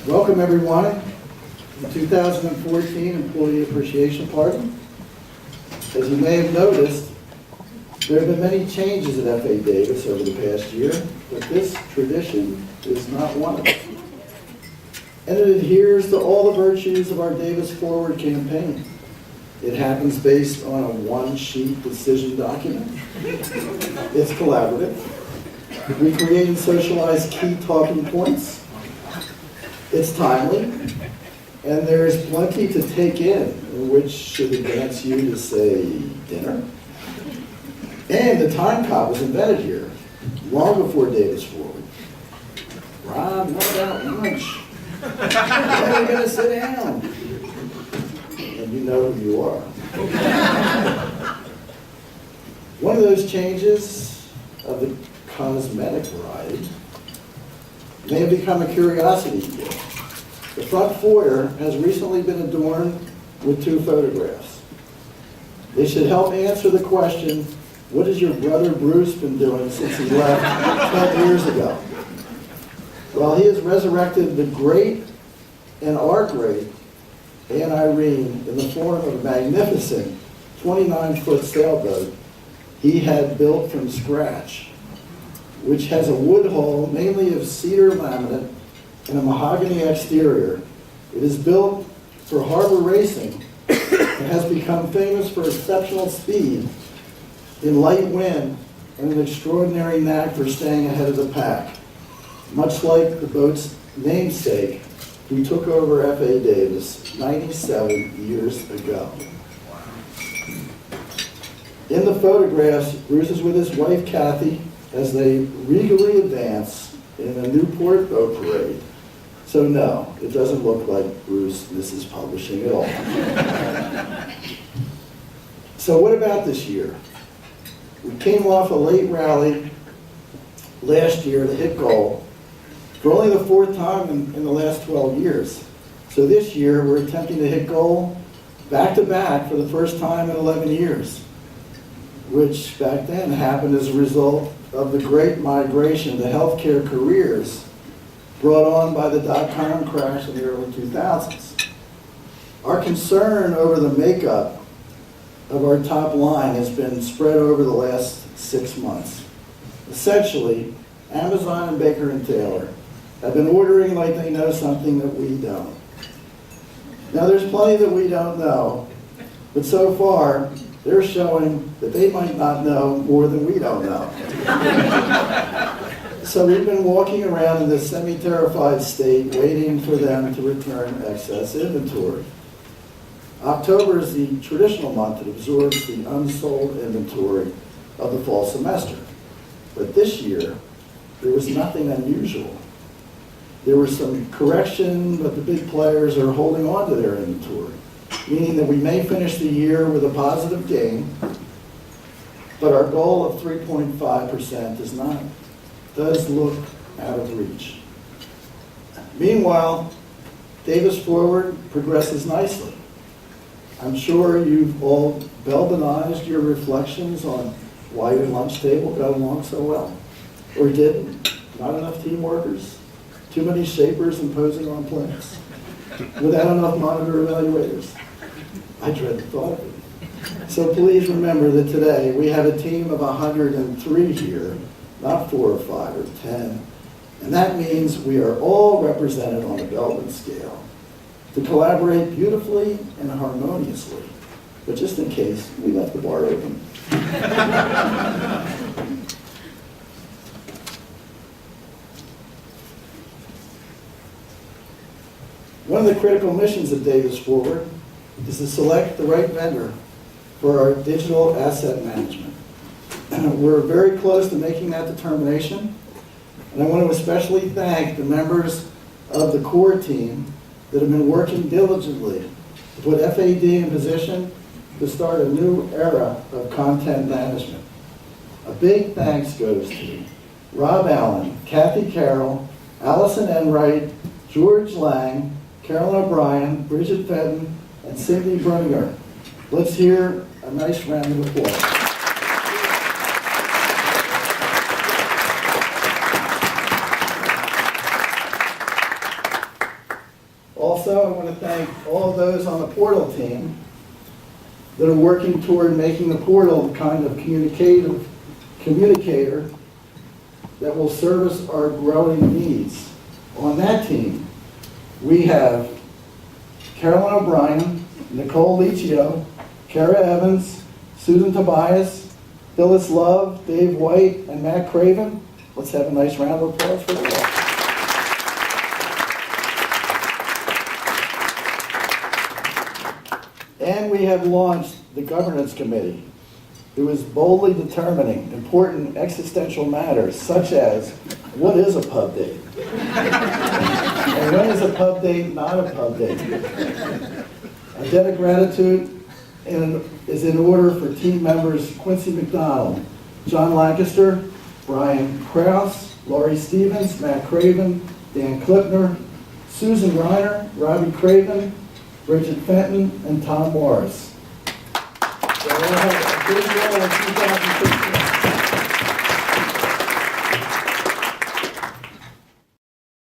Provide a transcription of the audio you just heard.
Welcome everyone to the 2014 Employee Appreciation Party. As you may have noticed, there have been many changes at FA Davis over the past year, but this tradition is not one of them. And it adheres to all the virtues of our Davis Forward campaign. It happens based on a one-sheet decision document. It's collaborative. We create and socialize key talking points. It's timely, and there's plenty to take in, which should advance you to, say, dinner. And the time cop was invented here, long before Davis Forward. Rob, what about lunch? When are we going to sit down? And you know who you are. One of those changes of the cosmetic variety may have become a curiosity here. The front foyer has recently been adorned with 2 photographs. They should help answer the question, what has your brother Bruce been doing since he left 10 years ago? Well, he has resurrected the great and our great Anne Irene in the form of a magnificent 29-foot sailboat he had built from scratch, which has a wood hull mainly of cedar laminate and a mahogany exterior. It is built for harbor racing and has become famous for exceptional speed in light wind and an extraordinary knack for staying ahead of the pack, much like the boat's namesake who took over FA Davis 97 years ago. In the photographs, Bruce is with his wife Kathy as they regally advance in a Newport boat parade. So no, it doesn't look like Bruce misses publishing at all. So what about this year? We came off a late rally last year to hit goal for only the 4th time in the last 12 years. So this year we're attempting to hit goal back-to-back for the first time in 11 years, which back then happened as a result of the great migration to healthcare careers brought on by the dot-com crash in the early 2000s. Our concern over the makeup of our top line has been spread over the last 6 months. Essentially, Amazon and Baker & Taylor have been ordering like they know something that we don't. Now there's plenty that we don't know, but so far they're showing that they might not know more than we don't know. So we've been walking around in this semi-terrified state waiting for them to return excess inventory. October is the traditional month that absorbs the unsold inventory of the fall semester. But this year, there was nothing unusual. There was some correction, but the big players are holding on to their inventory, meaning that we may finish the year with a positive gain, but our goal of 3.5% does look out of reach. Meanwhile, Davis Forward progresses nicely. I'm sure you've all Belbinized your reflections on why your lunch table got along so well. Or didn't? Not enough team workers? Too many shapers imposing on plants? Without enough monitor evaluators? I dread the thought of it. So please remember that today we have a team of 103 here, not 4 or 5 or 10. And that means we are all represented on the Belbin scale to collaborate beautifully and harmoniously. But just in case, we left the bar open. One of the critical missions of Davis Forward is to select the right vendor for our digital asset management. We're very close to making that determination, and I want to especially thank the members of the core team that have been working diligently to put FAD in position to start a new era of content management. A big thanks goes to Rob Allen, Kathy Carroll, Allison Enright, George Lang, Carolyn O'Brien, Bridget Fenton, and Cindy Bruninger. Let's hear a nice round of applause. thank all of those on the portal team that are working toward making the portal the kind of communicator that will service our growing needs. On that team, we have Carolyn O'Brien, Nicole Liccio, Kara Evans, Susan Tobias, Phyllis Love, Dave White, and Matt Craven. Let's have a nice round of applause for them all. And we have launched the Governance Committee, who is boldly determining important existential matters such as, what is a pub date? And when is a pub date not a pub date? A debt of gratitude is in order for team members Quincy McDonald, John Lancaster, Brian Krause, Laurie Stevens, Matt Craven, Dan Klipner, Susan Reiner, Robbie Craven, Bridget Fenton, and Tom Morris. So we'll have a big role in 2016.